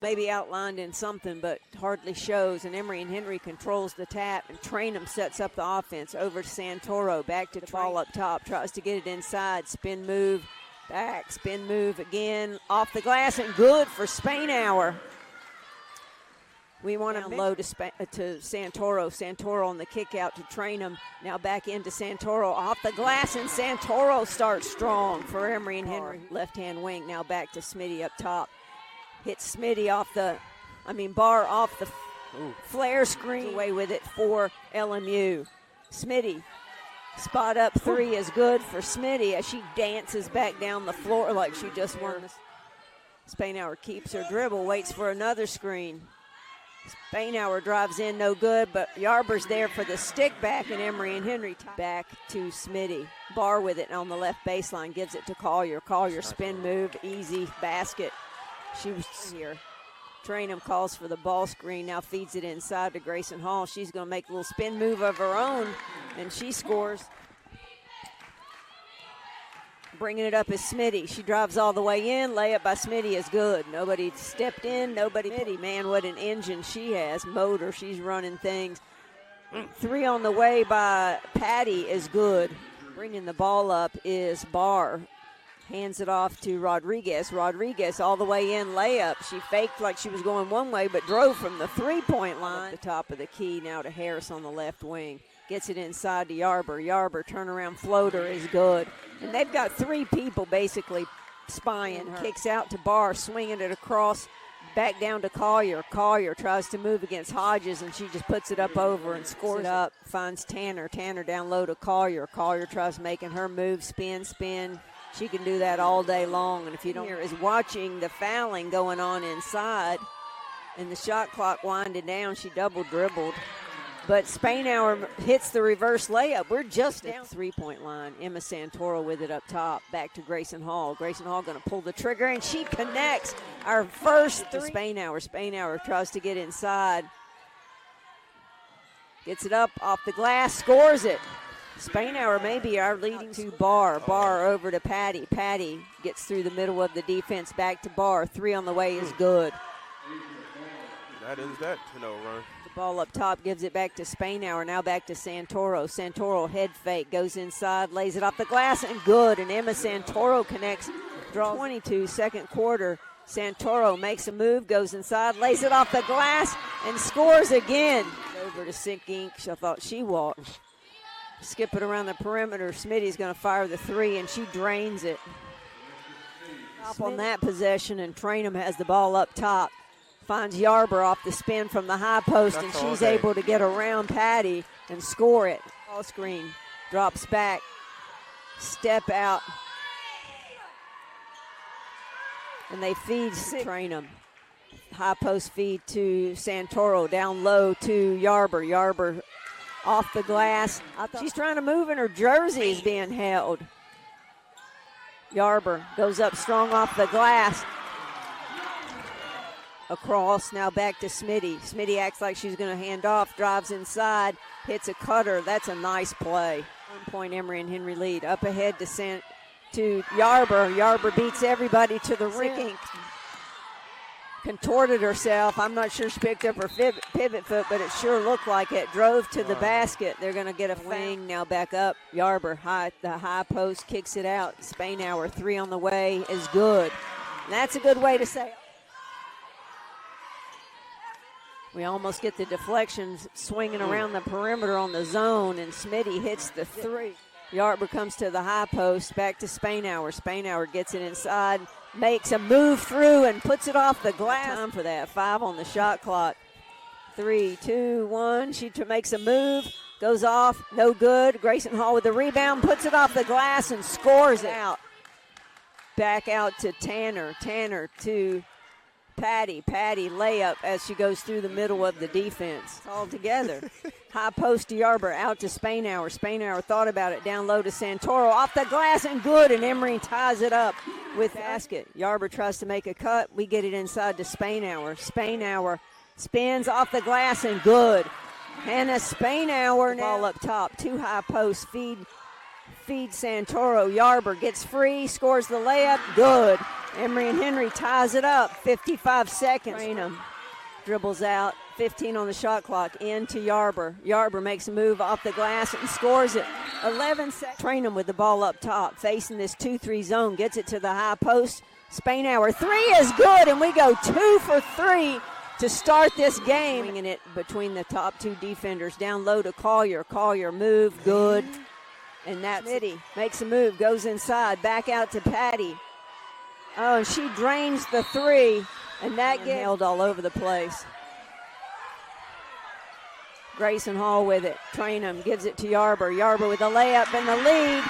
maybe outlined in something, but hardly shows. And Emory and Henry controls the tap, and Trainum sets up the offense over to Santoro. Back to the ball up top, tries to get it inside. Spin move, back, spin move again, off the glass, and good for Spainhour. We want him low to Santoro. Santoro on the kick out to Trainum. Now back into Santoro, off the glass, and Santoro starts strong for Emory and Henry. Left-hand wing, now back to Smitty up top. Hits Smitty off the, Bar off the flare screen. Away with it for LMU. Smitty, spot up three is good for Smitty as she dances back down the floor like she just won. Spainhour keeps her dribble, waits for another screen. Spainhour drives in, no good, but Yarber's there for the stick back, and Emory and Henry back to Smitty. Barr with it on the left baseline, gives it to Collier. Collier spin move, easy basket. She was here. Trainum calls for the ball screen, now feeds it inside to Grayson Hall. She's going to make a little spin move of her own, and she scores. Bringing it up is Smitty. She drives all the way in. Layup by Smitty is good. Nobody stepped in. Smitty, man, what an engine she has. Motor, she's running things. Three on the way by Patty is good. Bringing the ball up is Barr. Hands it off to Rodriguez. Rodriguez all the way in, layup. She faked like she was going one way, but drove from the three-point line. At the top of the key now to Harris on the left wing. Gets it inside to Yarber. Yarber turnaround floater is good. And they've got three people basically spying her. Kicks out to Barr, swinging it across, back down to Collier. Collier tries to move against Hodges, and she just puts it up over and scores it up. Finds Tanner. Tanner down low to Collier. Collier tries making her move, spin, spin. She can do that all day long. And if you don't hear, is watching the fouling going on inside, and the shot clock winding down. She double dribbled. But Spainhour hits the reverse layup. We're just down three-point line. Emma Santoro with it up top. Back to Grayson Hall. Grayson Hall going to pull the trigger, and she connects our first three. Spainhour. Spainhour tries to get inside. Gets it up off the glass, scores it. Spainhour may be our leading to Barr. Barr over to Patty. Patty gets through the middle of the defense, back to Barr. Three on the way is good. That ends that 10-0 run. Ball up top, gives it back to Spainhour, now back to Santoro. Santoro head fake, goes inside, lays it off the glass, and good. And Emma Santoro connects, draws 22, second quarter. Santoro makes a move, goes inside, lays it off the glass, and scores again. Over to Sink Inc. I thought she walked. Skip it around the perimeter. Smitty's going to fire the three, and she drains it. Up on that possession, and Trainum has the ball up top. Finds Yarber off the spin from the high post, and she's able to get around Patty and score it. Ball screen, drops back, step out, and they feed Trainum. High post feed to Santoro, down low to Yarber. Yarber off the glass. She's trying to move, and her jersey is being held. Yarber goes up strong off the glass. Across, now back to Smitty. Smitty acts like she's going to hand off, drives inside, hits a cutter. That's a nice play. 1 point Emory and Henry lead. Up ahead to Yarber. Yarber beats everybody to the ring. Contorted herself. I'm not sure she picked up her pivot foot, but it sure looked like it. Drove to the basket. They're going to get a wing. Now back up. Yarber, the high post, kicks it out. Spainhour, three on the way is good. And that's a good way to say it. We almost get the deflections swinging around the perimeter on the zone, and Smitty hits the three. Yarber comes to the high post, back to Spainhour. Spainhour gets it inside, makes a move through, and puts it off the glass. Time for that. 5 on the shot clock. 3, 2, 1. She makes a move, goes off, no good. Grayson Hall with the rebound, puts it off the glass, and scores it out. Back out to Tanner. Tanner to Patty layup as she goes through the middle of the defense. All together. High post to Yarber, out to Spainhour. Spainhour thought about it, down low to Santoro. Off the glass and good, and Emory ties it up with basket. Yarber tries to make a cut. We get it inside to Spainhour. Spainhour spins off the glass and good. Hannah Spainhour now. Ball up top, two high posts, feed Santoro. Yarber gets free, scores the layup, good. Emory and Henry ties it up, 55 seconds. Trainham dribbles out, 15 on the shot clock, into Yarber. Yarber makes a move off the glass and scores it. 11 seconds. Trainham with the ball up top, facing this 2-3 zone, gets it to the high post. Spainhour, three is good, and we go 2 for 3 to start this game. Bringing it between the top two defenders, down low to Collier. Collier move, good. And that's Smitty makes a move, goes inside, back out to Patty. Oh, and she drains the three, and that gets held all over the place. Grayson Hall with it. Trainham gives it to Yarber. Yarber with a layup and the lead.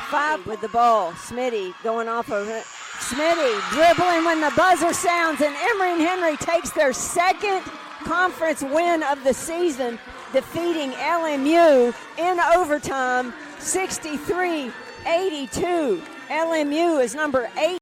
5 with the ball. Smitty going off of it. Smitty dribbling when the buzzer sounds, and Emory and Henry takes their second conference win of the season, defeating LMU in overtime, 63-82. LMU is number 8.